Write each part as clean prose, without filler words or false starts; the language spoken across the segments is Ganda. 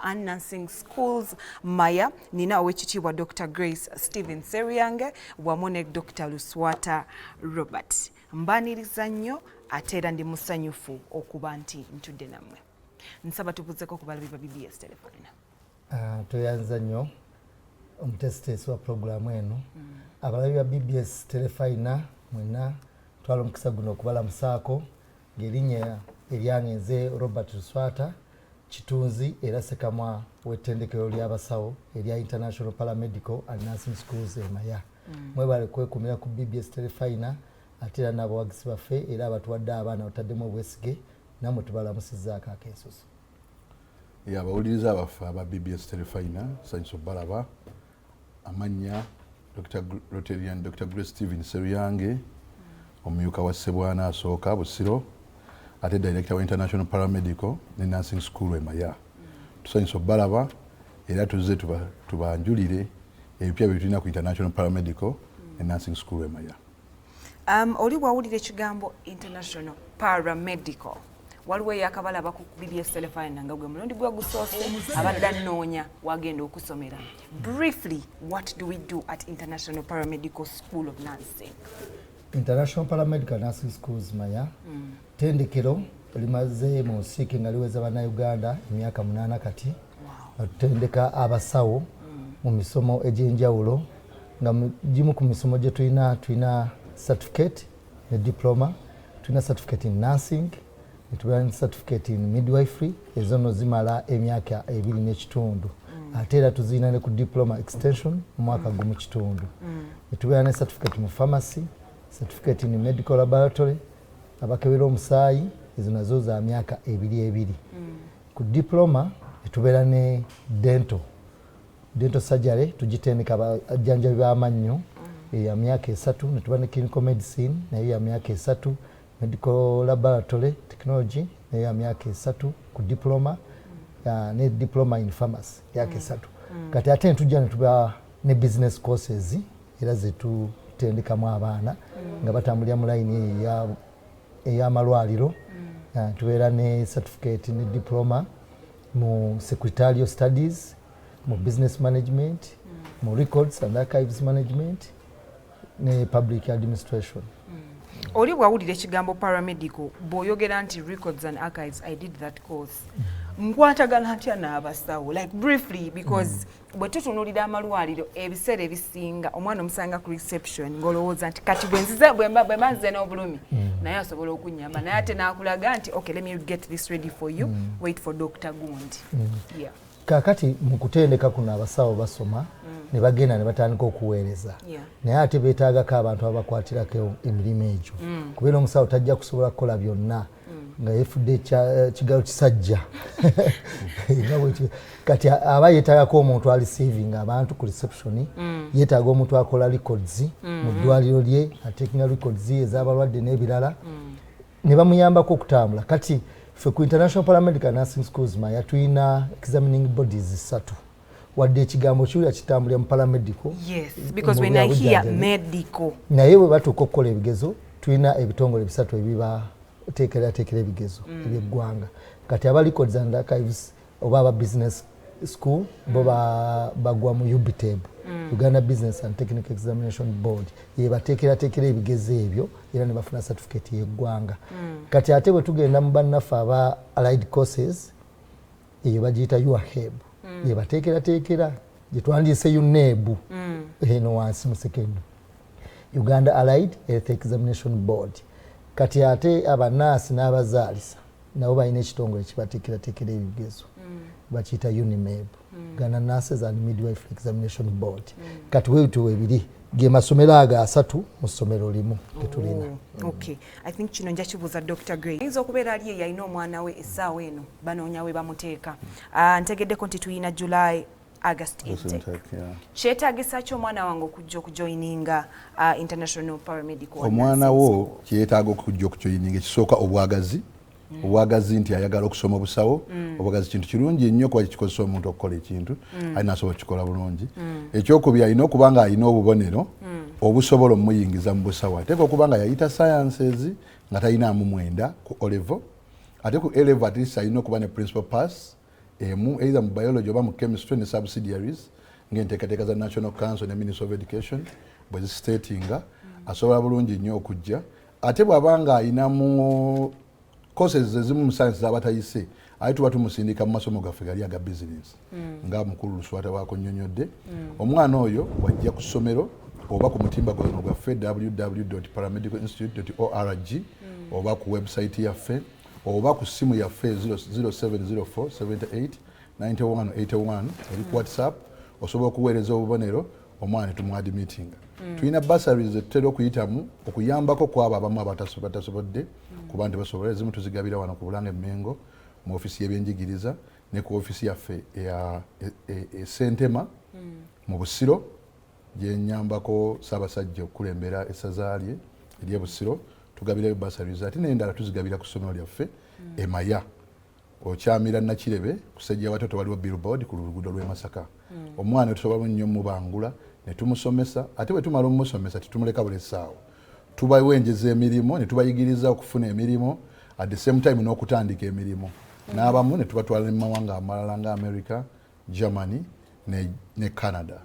and Nursing Schools Maya nina owekitiibwa Dr. Grace Stephen Seryange wamu ne Dr. Luswata Robert. Mbaniriza nnyo ate era ndi musanyufu okuba nti ntudde nammwe. Nsaba tubuuzeko ku balabi ba BBS Telefayina. Toyanza nnyo omutesitesi wa programu eno. Abalabi ba BBS Telefayina mwena twala omukisa guno okubalamusaako ng'erinnya eryange nze Robert Luswata kitunzi era sekamwa w'ettendekero ly'abasawo erya International Paramedical and Nursing Schools Maya. Mwebale kwekumira ku BBS Telefayina ate era n'abawagizi baffe era abatuwadde abaana bataddemu obwesige namwe tubalamusizzaako akeesuso. Abawuliriza abaffe aba BBS Telefayina nsanyusa obbalaba amannya Dr. Grace Stephen Seryange omumyuka wa Ssebwana asooka Busiro ate Director wa International Paramedical ne Nursing School Maya. Tusanyusa obbalaba era tuzze tubanjulire ebipya bye tulina ku International Paramedical ne Nursing School Maya. Oli bwawulira ekigambo International Paramedical waliwo yakabalaba ku BBS Telefayina nga gwe mulundi gwa gusoose abadde annoonya wagenda okusomera. Briefly, what do we do at International Paramedical School of Nursing? International Paramedical Nursing Schools Maya tendekero limaze mu nsiike nga liweza bannayuganda emyaka 8 kati. Tutendeka abasawo mu misomo egy'enjawulo nga gimu ku misomo gye tulina certificate ne diploma, tulina certificate in nursing, tulina certificate in midwifery, ezo no zimala emyaka 2 n'ekitundu. Ate era tuzina ne ku diploma extension mu mwaka gumu kitundu. Tulina ne certificate mu pharmacy, certificate in medical laboratory, abakebera omusaayi ezo nazo za myaka 2. Ku diploma tubeera ne dental surgery tugitendeka abajjanjabi b'amannyo ya myaka 3, ne tuba ne clinical medicine nayo ya myaka 3, medical laboratory technology nayo ya myaka 3 ku diploma, ne diploma in pharmacy myaka 3. Kati ate tujja ne tuba ne business courses era zetutendekamu abaana nga batambulira mu line ey'amalwaliro. Tubeera ne certificate ne diploma mu secretarial studies, mu business management, mu records and archives management ne public administration. Oli bwawulira ekigambo paramedical bw'oyogera nti records and archives, I did that course. Nkwatagana ntya n'abasawo like briefly because bwe tutunuulira amalwaliro ebiseera ebisinga omwana omusanga ku reception ng'olowooza nti kati bwe mazze n'obulumi naye asobola okunnyamba naye ate n'akulaga nti okay, let me get this ready for you, wait for Dr. Gundi. Yeah. Kakati mu kutendeka kuno abasawo basoma ne bagenda ne batandika okuweereza. Naye ate beetaagako abantu abakwatirako emirimu egyo. Kubeera omusawo tajja kusobola kukola byonna nga yefudde kigalo kisajja. Kati aba yeetaagako omuntu areceivinga abantu ku reception, yeetaaga omuntu akola records mu ddwaliro lye, atekinga records ez'abalwadde n'ebirala, ne bamuyambako okutambula. Kati ffe ku International Paramedical Nursing Schools Maya tulina examining bodies 3. Wadde ekigambo kiwulira kitambulira mu paramedical. Yes, because when I hear medical. Naye bwe batuuka okukola ebigezo tulina ebitongole 3 ebiba tekera ebigezo eby'eggwanga. Kati aba records and archives oba aba business school bo bagwa mu UBTEB, Uganda Business and Technical Examination Board, ye batekera ebigezo ebyo era ne bafuna certificate y'eggwanga. Kati ate bwe tugenda mu bannaffe aba allied courses eyo bagiyita UAHEB, ye batekera gye twandiise UNEB eno wansi mu second Uganda Allied Health Examination Board. Kati ate abanaasi n'abazaalisa nabo balina ekitongole kibatekera ebigezo bakiyita UNIMEB, Uganda Nurses and Midwifery Examination Board. Kati weetu ebiri ge masomero ago 3 mu ssomero limu tetulina. Okay, I think kino nja kibuuza Dr. Gray. Ayinza okubeera ali yalina omwana we essaawa eno banoonya we bamuteeka. Ntegeddeko nti tulina July August intake. Kyetaagisa ki omwana wange okujja okujoininga International Paramedical? Omwana wo kyetaaga okujja okujoininga ekisooka obwagazi. Obwagazi nti ayagala okusoma obusawo. Obwagazi kintu kirungi ennyo kuba kikozesa omuntu okukola ekintu alina asobola kukikola bulungi. Ekyokubiri alina okuba nga alina obubonero obusobola omuyingiza mu busawo. Ateeka okuba nga yayita sciences nga talinaamu 9 ku O level. Ate ku A level at least alina okuba ne principal pass emu either mu biology oba mu chemistry ne subsidiaries ng'enteekateeka za National Council ne Ministry of Education bwe zisitatinga asobola bulungi nnyo okujja ate bw'aba nga ayina mu courses ezimu mu science z'abatayise aye tuba tumusindika mu masomo gaffe gali aga business nga mukulu Luswata bwakunnyonnyodde omwana oyo wajja ku ssomero oba ku mutimbagano gwaffe www.paramedicalinstitute.org oba ku website yaffe oba ku simu yaffe 0704789181 eri ku WhatsApp osobola okuweereza obubonero omwana tumuadmittinga. Tulina bursaries tetera okuyitamu okuyambako kwabo abamu abatasobodde kuba nti basobola ezimu tuzigabira wano ku Bulange Mengo mu ofisi y'ebyenjigiriza ne ku ofisi yaffe eya Sentema mu Busiro gye nyambako Ssaabasajja okukulembera essaza lye ery'e Busiro tugabirayo bursaries ate n'endala tuzigabira ku ssomero lyaffe Emaya okyamira Nakirebe kusejja watoto waliwo billboard ku luguudo lw'e Masaka omwana tusobola nnyo mubangula ne tumusomesa ate bwe tumala omusomesa tetumuleka buli ssaawa tubawenjeza emirimu ne tubayigiriza okufuna emirimu at the same time n'okutandika emirimu n'abamu ne tubatwala mu mawanga amalala nga America, Germany ne Canada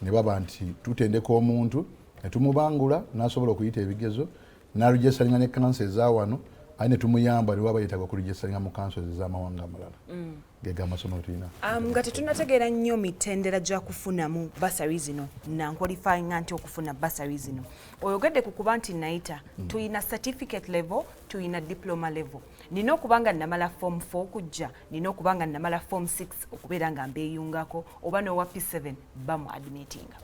ne baba nti tutendeka omuntu ne tumubangula n'asobola okuyita ebigezo n'aregistaringa ne council ezawano aye ne tumuyamba ne waba yetaaga okuregistaringa mu council ez'amawanga amalala gega amasomo tulina nga tetunategeera nnyo mitendera gya kufunamu basari zino nankwalifyinga nti okufuna basari zino oyogedde ku kuba nti nayita tuyina certificate level tuyina diploma level nina okuba nga namala form 4 okujja nina okuba nga namala form 6 okubeera nga mbeeyungako oba n'owa P7 bamu admittinga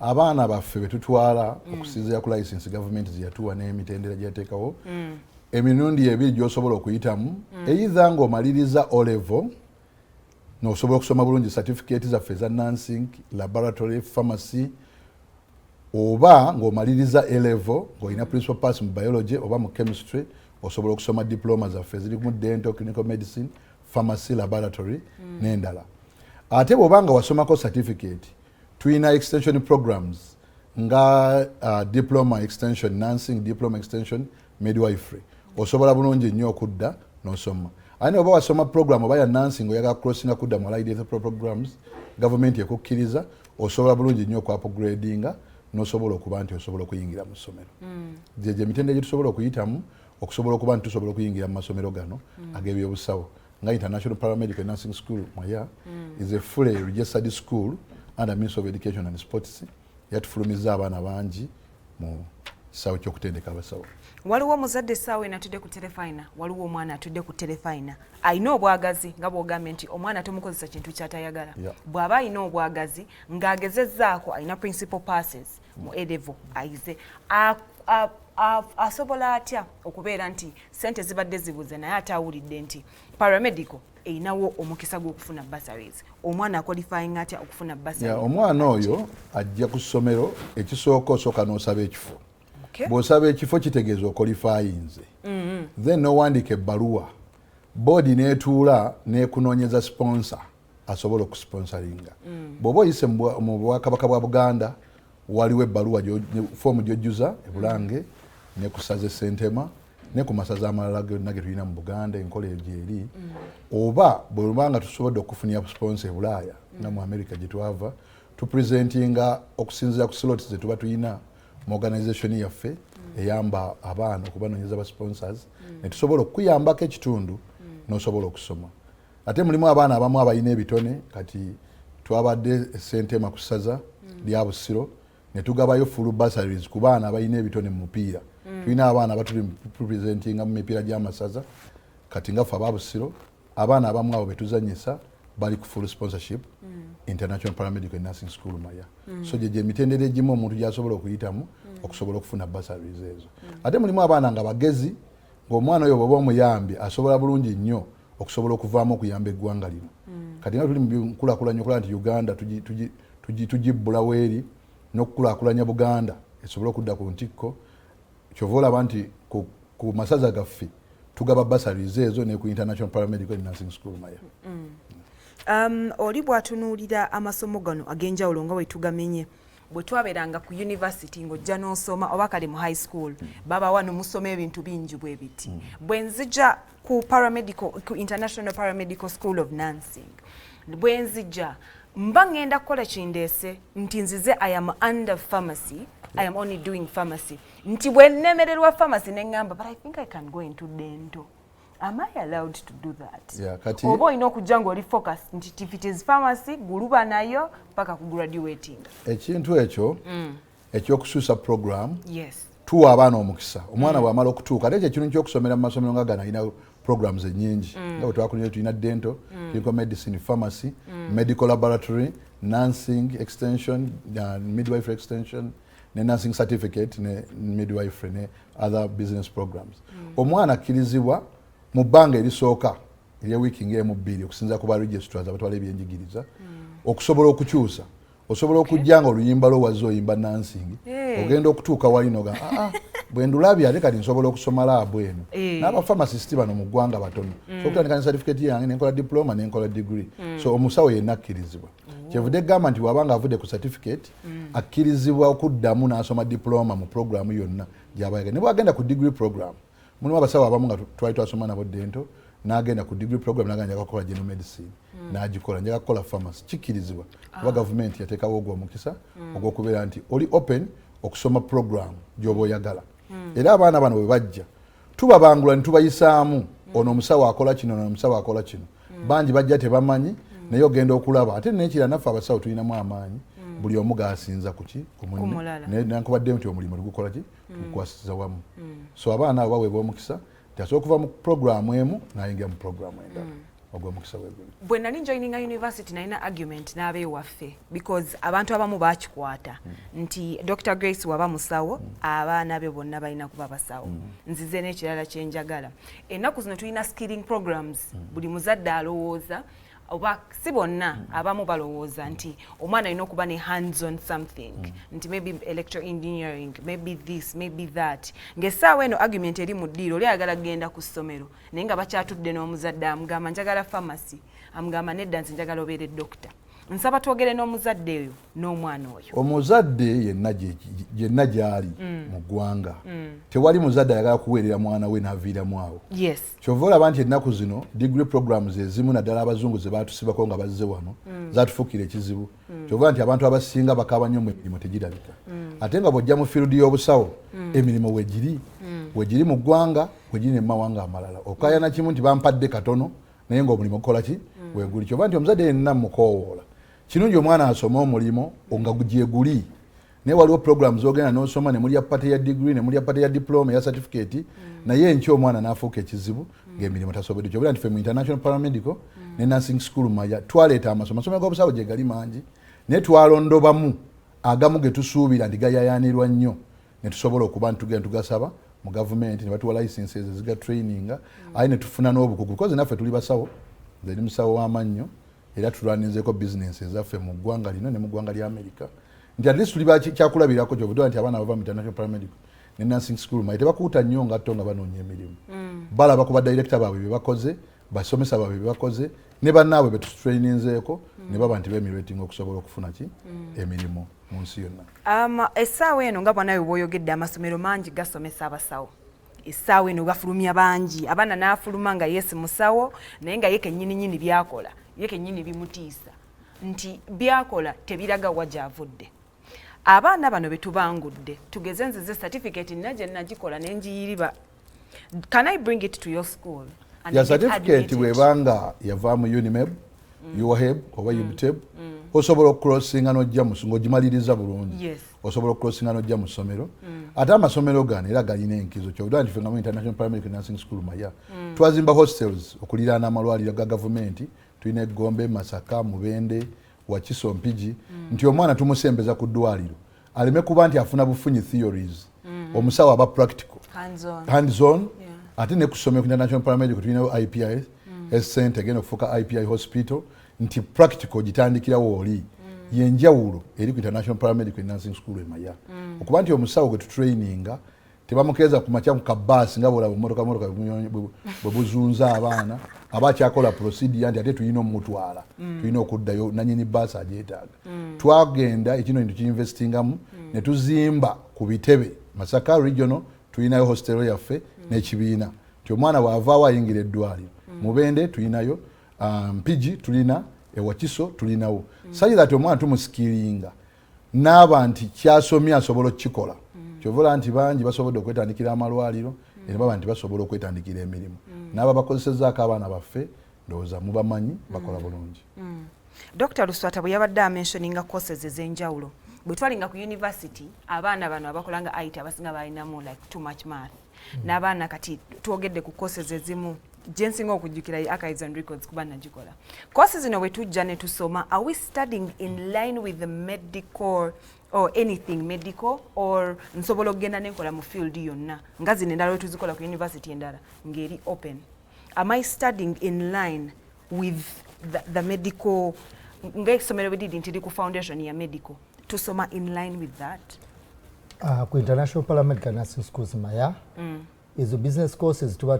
abaana baffe betutwala okusinziira ku license government ziyatuwa n'emitendera gyateekawo emirundi ebiri gy'osobola okuyitamu either ng'omaliriza O level n'osobola okusoma bulungi certificate zaffe eza nursing, laboratory, pharmacy oba ng'omaliriza A level ng'olina principal pass mu biology oba mu chemistry osobola okusoma diploma zaffe ziri mu dental, clinical medicine, pharmacy, laboratory n'endala ate bw'oba nga wasomako certificate tuyina extension programs nga diploma extension nursing, diploma extension midwifery osobola bulungi nnyo okudda n'osoma ane oba wasoma program oba ya nursing oyagala crossinga kudda mu allied programs government ekukkiriza osobola bulungi nnyo okupgradinga n'osobola okuba nti osobola okuyingira mu ssomero gye emitendera gye tusobola okuyitamu okusobola okuba nti tusobola okuyingira mu masomero gano ag'ebyobusawo nga International Paramedical Nursing School Maya is a fully registered school under Ministry of Education and Sports yatufulumiza abaana bangi mu kisawo ky'okutendeka abasawo waliwo omuzadde essaawa enatudde ku terefayina waliwo omwana atudde ku terefayina ayina obwagazi nga bw'ogambye nti omwana tomukozesa kintu kyatayagala bw'aba ayina obwagazi ng'agezezzaako ayina principal passes mu A-level ayize asobola atya okubeera nti ssente zibadde zibuze naye ate awulidde nti paramedical eyinawo omukisa gw'okufuna bursaries omwana akwalifyinga atya okufuna bursaries omwana oyo ajja ku ssomero ekisooka osooka n'osaba ekifo bw'osaba ekifo kitegeeza okolifayinze then n'owandiika ebbaluwa boodi n'etuula n'ekunoonyeza sponsor asobola okusponsoringa bw'oba oyise mu bwakabaka bwa Buganda waliwo ebbaluwa foomu gy'ojjuza e Bulange ne ku ssaza Sentema ne ku masaza amalala gonna ge tulina mu Buganda enkola egyeri oba bw'obanga tusobodde okufunira sponsor e Bulaaya nga mu America gye twava tupresentinga okusinziira ku slots ze tuba tuyina mu organisation yaffe eyamba abaana okubanoonyeza ba sponsors ne tusobola okuyambako ekitundu n'osobola okusoma ate mulimu abaana abamu abalina ebitone kati twabadde Sentema ku ssaza lya Busiro ne tugabayo full bursaries ku baana abalina ebitone mu mupiira tulina abaana abatuli presentinga mu mipiira gy'amasaza kati nga ffe aba Busiro abaana abamu abo betuzanyisa bali ku full sponsorship International Paramedical Nursing School Maya so gye emitendera egimu omuntu gy'asobola okuyitamu okusobola okufuna bursaries ezo ate mulimu abaana nga bagezi ng'omwana oyo bw'oba omuyambi asobola bulungi nnyo okusobola okuvaamu okuyamba eggwanga lino kati nga tuli mu nkulaakulanya okulaba nti Uganda tugibbulawo eri n'okukulaakulanya Buganda esobole okudda ku ntikko kyova olaba nti ku masaza gaffe tugaba bursaries ezo ne ku International Paramedical Nursing School Maya oli bw'atunuulira amasomo gano ag'enjawulo nga bwe tugamenye bwe twabeeranga ku university ng'ojja n'osoma oba kale mu high school baba wano musoma ebintu bingi bwe biti bwe nzija ku International Paramedical School of Nursing bwenzija mba ngenda kukola kindeese nti nzize I am under pharmacy, I am only doing pharmacy. Nti bwennemererwa pharmacy nengamba, but I think I can go into dental. Am I allowed to do that? Yeah, kati oba olina okujja ng'oli focus nti if it is pharmacy guluba nayo paka ku graduating. Ekintu ekyo ekyokusuusa program Yes. tuwa abaana omukisa omwana bw'amala okutuuka ate ekyo ekintu ky'okusomera mu masomero nga gano alina programs ennyingi nga bwe twakulira tulina dental, clinical medicine, pharmacy, medical laboratory, nursing extension, midwifery extension, ne nursing certificate, ne midwifery, ne other business programs. Omwana akkirizibwa mu bbanga erisooka ery'ewiiki ng'emu bbiri okusinza ku ba registrars abatwala ebyenjigiriza okusobola okukyusa. Osobola okujja nga oluyimba lwo wazze oyimba nursing ogenda okutuuka wali noga bwe ndulabye ate kati nsobola okusoma laabu eno. N'aba pharmacist bano mu ggwanga batono. So okutandika ne certificate yange nenkola diploma nenkola degree. So omusawo yenna akkirizibwa. Kyevudde gamba nti bw'abanga avudde ku certificate akkirizibwa okuddamu n'asoma diploma mu programu yonna gy'aba ne bw'agenda ku degree program. Mulimu abasawo abamu nga twali twasoma nabo dental n'agenda ku degree program n'agenda njagala kukola general medicine n'agikola njagala kukola pharmacy kikkirizibwa kuba gavumenti yateekawo ogwo omukisa ogw'okubeera nti oli open okusoma program gy'oba oyagala era abaana bano bwe bajja tubabangula ne tubayisaamu ono omusawo akola kino ono omusawo akola kino bangi bajja tebamanyi naye ogenda okulaba ate nekira naffe abasawo tulinamu amaanyi buli omu gaasinza kuki ku munne nenkubadde nti omulimu gukola ki gukwasiza wamu so abaana abo baweebwa omukisa tasobola okuva mu programu emu n'ayingira mu programu endala ogw'omukisa weeguli. Bwe nali joininga university nalina argument n'abeewaffe because abantu abamu baakikwata nti Dr. Grace waba musawo abaana be bonna balina kuba basawo nzize n'ekirala kye njagala. Ennaku zino tulina skilling programs buli muzadde alowooza oba si bonna abamu balowooza nti omwana alina okuba ne hands on something nti maybe electro engineering, maybe this, maybe that. Ng'essaawa eno argument eri mu ddiiro oli ayagala kugenda ku ssomero naye nga bakyatudde n'omuzadde amugamba njagala pharmacy amugamba nedda nze njagala obeere doctor. Nsaba twogere n'omuzadde oyo n'omwana oyo. Omuzadde yenna gy'ali mu ggwanga tewali muzadde ayagala kuweerera mwana we n'aviiramu awo. Yes. Kyova olaba nti ennaku zino degree programs ezimu naddala abazungu ze baatusibako nga bazze wano zaatufuukira ekizibu. Kyova nti abantu abasinga bakaaba nnyo mu emirimu tegirabika. Ate nga bw'ojja mu field y'obusawo emirimu weegiri mu ggwanga weegiri ne mu mawanga amalala. Okaayana kimu nti bampadde katono naye ng'omulimu gukola ki weeguli. Kyova nti omuzadde yenna mukoowoola kirungi omwana asome omulimu nga gyeguli naye waliwo programs zogenda n'osoma ne muli ya pate ya degree ne muli ya pate ya diploma ya certificate naye enki omwana n'afuuka ekizibu ng'emirimu tasobodde. Kyobera nti ffe mu International Paramedical ne Nursing School Maya twaleeta amasomero g'obusawo gye gali mangi naye twalondobamu agamu ge tusuubira nti gayayaanirwa nnyo ne tusobola okuba ntugenda tugasaba mu gavumenti ne batuwa licenses eziga traininga aye ne tufuna n'obukugu because naffe tuli basawo nze ndi musawo w'amannyo era tulwanizeeko bizinesi ezaffe mu ggwanga lino ne mu ggwanga lya America nti at least tuli kyakulabirako kyobudde nti abaana bava mu International Paramedical ne Nursing School Maya tebakuuta nnyo ngatto nga banoonya emirimu balaba ku badirector baabwe bye bakoze basomesa baabwe bye bakoze ne bannaabwe be tutraininzeeko ne baba nti beemirating okusobola okufuna ki emirimu mu nsi yonna. Essaawa eno nga bwanawe bw'oyogedde amasomero mangi gasomesa abasawo. Essaawa eno gafulumya bangi abaana n'afuluma nga yesi musawo naye nga ye kennyininyini byakola ye kennyini bimutiisa nti byakola tebiraga wa gy'avudde. Abaana bano be tubangudde tugeze nzize certificate nagye nagikola ne njiyiriba. Can I bring it to your school? Ya certificate bwebanga yavaamu UNIMEB, UWHEB oba UBTEB osobola okucrossinga n'ojja ng'ogimaliriza bulungi. Osobola okucrossinga n'ojja mu ssomero. Ate amasomero gano era galina enkizo kyobudde nti ffe nga mu International Paramedical Nursing School Maya twazimba hostels okuliraana amalwaliro ga gavumenti tulina Egombe, Masaka, Mubende, Wakiso, Mpigi nti omwana tumusembeza ku ddwaliro aleme kuba nti afuna bufunyi theories omusawo aba practical hands on ate ne kusomera ku International Paramedical tulinayo IPI center genda okufuuka IPI hospital nti practical gitandikirawo oli yenjawulo eri ku International Paramedical Nursing School e Maya okuba nti omusawo gwe tutraininga tebamukeeza ku makya ku kabbaasi nga bwolaba motoka bwe buzunza abaana aba akyakola procedure nti ate tulina omutwala tulina okuddayo nanyini bbaasi agyetaaga. Twagenda ekino nti tuinvestingamu ne tuzimba ku bitebe Masaka regional tulinayo hostel yaffe n'ekibiina nti omwana bw'avaawo ayingira eddwaliro. Mubende tulinayo Mpigi tulina ewakiso tulinawo sayi that omwana tumusikiringa n'aba nti kyasomye asobola okukikola kyovola nti bangi basobodde okwetandikira amalwaliro era baba nti basobola okwetandikira emirimu n'aba bakozesezaako abaana baffe ndowooza mubamanyi bakola bulungi. Dr. Luswata bwe yabadde amentioninga courses ez'enjawulo bwe twalinga ku university abaana bano abakolanga IT abasinga balinamu like too much math n'abaana kati twogedde ku courses ezimu jensinga okujjukira archives and records kuba nagikola courses zino bwe tujja ne tusoma are we studying in line with the medical or anything medical or nsobola okugenda nenkola mu field yonna nga zino endala tuzikola ku university endala ngeri open am I studying in line with the medical ng'essomero bwe didi nti ku foundation ya medical tusoma in line with that ku International Paramedical Nursing Schools Maya ezo business courses tuba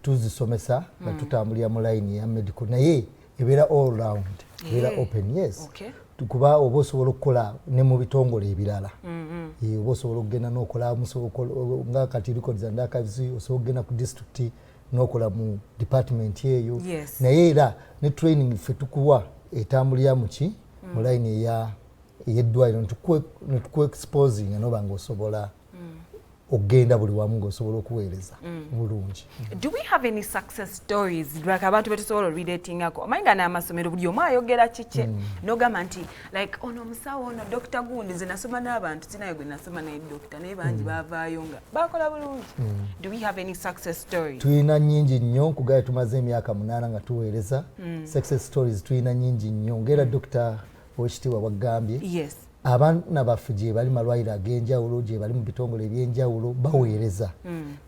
tuzisomesa nga tutambulira mu line ya medical naye ebeera all round ebeera open yes kuba oba osobola okukola ne mu bitongole ebirala oba osobola okugenda n'okola nga kati records and archives osobola okugenda ku district n'okola mu department eyo naye era ne training ffe tukuwa etambulira mu ki mu line ey'eddwaliro netuku-exposing noba ng'osobola okugenda buli wamu ng'osobola okuweereza bulungi. Do we have any success stories like abantu betusobola relatingako omanyi nga n'amasomero buli omu ayogera kike n'ogamba nti like ono omusawo ono Dr. Gundi nze nasoma n'abantu sinayo gwe nasoma naye doctor naye bangi baavaayo nga bakola bulungi. Do we have any success stories? Tuyina nyingi nnyo kugaye tumaze emyaka 8 nga tuweereza success stories tuyina nyingi nnyo ngera Dr. Owekitiibwa bwagambye abaana baffe gye bali malwaliro ag'enjawulo gye bali mu bitongole eby'enjawulo baweereza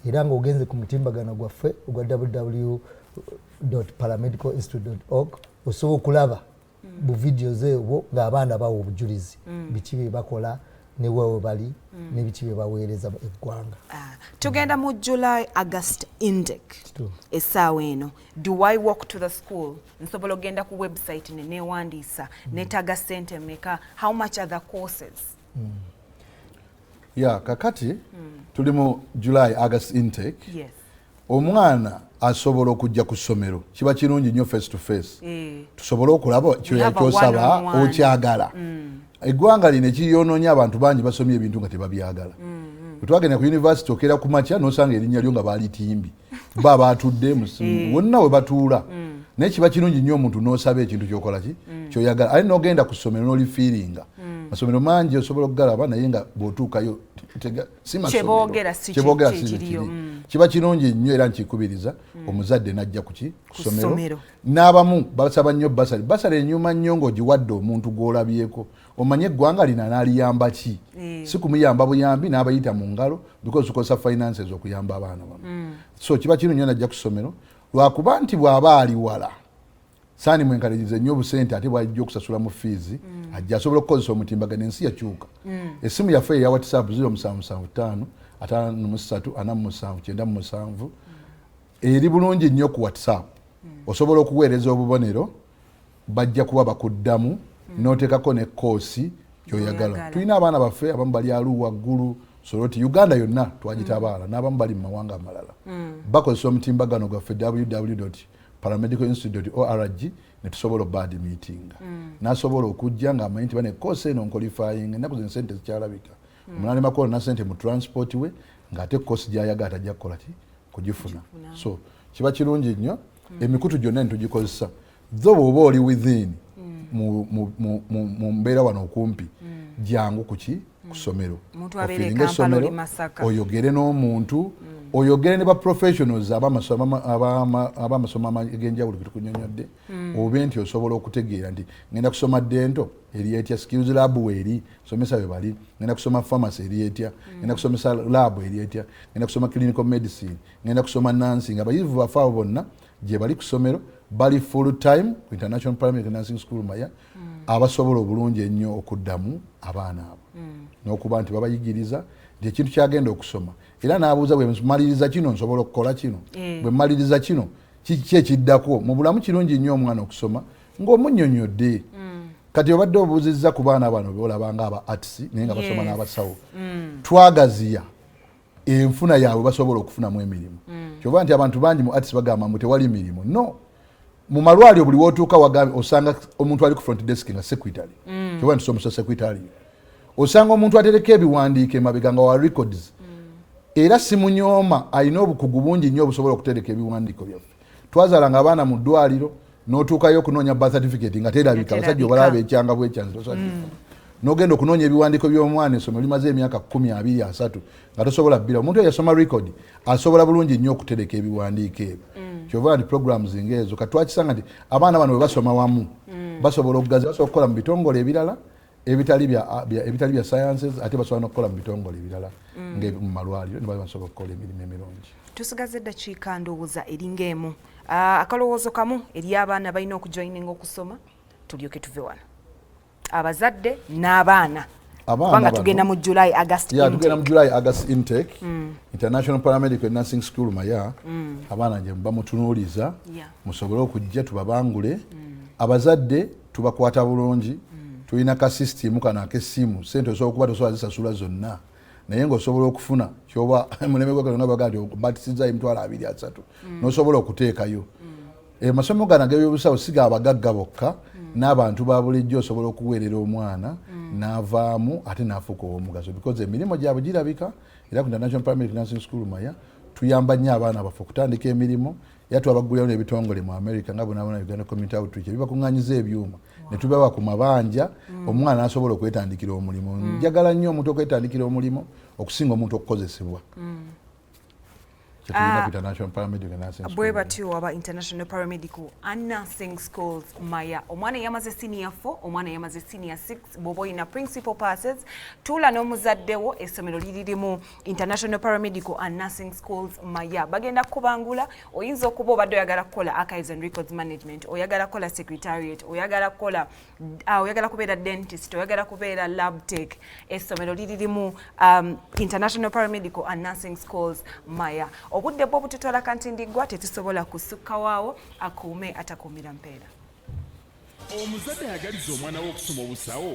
era ng'ogenze ku mutimbagano gwaffe ogwa www.paramedicalinstitute.org osobola okulaba bu videos ebwo ng'abaana bawa obujulizi biki bye bakola ne wewe bali ne biki bye baweereza eggwanga. Tugenda mu July August intake essaawa eno do I walk to the school nsobola okugenda ku website newandiisa netaga ssente meka how much are the courses? Kakati tuli mu July August intake omwana asobola okujja ku ssomero kiba kirungi nnyo face to face tusobola okulaba kyosaba okyagala eggwanga lino ekiyonoonya abantu bangi basomye ebintu nga tebabyagala twagenda ku university okera ku makya nosanga erinnya lyo nga baalitimbi ba batudde wonna we batuula naye kiba kirungi nnyo omuntu n'osaba ekintu kyokola ki kyoyagala ali n'ogenda ku ssomero n'olifiiringa masomero mangi osobola okugalaba naye nga bw'otuukayo si masomero kyeboogera si kiri kiba kirungi nnyo era nkikubiriza omuzadde n'ajja ku ssomero n'abamu basaba nnyo basale enyuma nnyo ng'ogiwadde omuntu gw'olabyeko omanye eggwanga lina n'aliyamba ki si kumuyamba buyambi n'abayita mu ngalo because ukosa finances okuyamba abaana bano so kiba kirungi nnyo n'ajja ku ssomero lwakuba nti bw'aba ali wala saani mwenkalirize nnyo obusente ate bw'ajja okusasula mu fees ajja asobola okukozesa omutimbagano ensi yakyuka essimu yaffe eya WhatsApp 0775 53 47 eri bulungi nnyo ku WhatsApp osobola okuweereza obubonero bajja kuba bakuddamu n'oteekako ne koosi gyoyagala tulina abaana baffe abamu bali alu waggulu soloti Uganda yonna twagitabaala n'abamu bali mu mawanga amalala bakozesa omutimbagano gwaffe www.paramedicalinstitute.org ne tusobola bad meeting n'asobola okujja ng'amanyi nti bane koosi eno nqualifying ennaku zino sente zikyalabika omunane makola na sente mu transport we ng'ate koosi gy'ayagala tajja kukola ki kugifuna so kiba kirungi nnyo emikutu gyonna nitugikozesa zo bw'oba oli within mu mbeera wano okumpi jangu kuki ku ssomero ofiiringa essomero oyogere n'omuntu oyogere ne ba professionals ab'amasomo ag'enjawulo getukunyonyodde obe nti osobola okutegeera nti ngenda kusoma dento eri etya skills lab weeri somesa we bali ngenda kusoma pharmacy eri etya ngenda kusomesa lab eri etya ngenda kusoma clinical medicine ngenda kusoma nursing abayivu bafaawo bonna gye bali ku ssomero bali full time ku International Paramedical Nursing School Maya abasobola obulungi ennyo okuddamu abaana abo n'okuba nti babayigiriza nti ekintu kyagenda okusoma era n'abuuza bwe mmaliriza kino nsobola okukola kino bwe mmaliriza kino kiki ekiddako mu bulamu kirungi nnyo omwana okusoma ng'omunnyonnyodde kati obadde obuuzizza ku baana bano beolabanga aba arts naye nga basoma n'abasawo twagaziya enfuna yaabwe basobola okufunamu emirimu kyova nti abantu bangi mu arts bagamba mbu tewali mirimu no mu malwaliro buli wootuuka osanga omuntu ali ku front desk nga secretary kyoba nti somusa secretary osanga omuntu atereka ebiwandiiko emabega nga wa records era simunyooma alina obukugu bungi nnyo obusobola okutereka ebiwandiiko byaffe twazaalanga abaana mu ddwaliro n'otuukayo okunoonya birth certificate nga terabika abasajja obalaba bekyanga bwekyanzi n'ogenda okunoonya ebiwandiiko by'omwana essomero limaze emyaka 12-3 nga tosobola bbira omuntu eyasoma record asobola bulungi nnyo okutereka ebiwandiiko ebyo kyova nti programs ng'ezo katwakisanga nti abaana bano bwe basoma wamu basobola okugaza basobola okukola mu bitongole ebirala ebitali bya sciences ate basobola n'okukola mu bitongole ebirala mu malwaliro ne basobola okukola emirimu emirungi. Tusigaze eddakiika ndowooza eringa emu akalowoozo kamu eri abaana balina okujoyininga okusoma tulyoke tuve wano abazadde n'abaana kubanga tugenda mu July August intake. Tugenda mu July August intake International Paramedical Nursing School Maya abaana gye bamutunuuliza musobole okujja tubabangule abazadde tubakwata bulungi tulina ka system kano ak'essimu sente osobola okuba tosobola zisasula zonna naye ng'osobola okufuna kyoba muleme gwa baga nti obatisizzaayo emitwalo 2-3 n'osobola okuteekayo amasomo gano ag'ebyobusawo siga abagagga bokka n'abantu ba bulijjo osobola okuweerera omwana n'avaamu ate n'afuuka ow'omugaso because emirimu gyabwe girabika era ku International Paramedical Nursing School Maya tuyamba nnyo abaana baffe okutandika emirimu era twabaggulirawo n'ebitongole mu America nga bonaabona Uganda Community Outreach ebibakuŋŋaanyiza ebyuma ne tubawa ku mabanja omwana asobola okwetandikira omulimu. Njagala nnyo omuntu okwetandikira omulimu okusinga omuntu okukozesebwa. Bwe batyo aba International Paramedical and Nursing Schools Maya omwana yamaze senior 4 omwana yamaze senior 6 bobo ina principal passes tula n'omuzaddewo essomero liririmu International Paramedical and Nursing Schools Maya bagenda kubangula oyinza okuba obadde oyagala kukola archives and records management oyagala kukola secretariat oyagala kubeera dentist oyagala kubeera lab tech essomero liririmu International Paramedical and Nursing Schools Maya obudde bwo bututwala kantindigwa tetusobola kusukka waawo akuume atakuumira mpeera. Omuzadde ayagaliza omwana we okusoma obusawo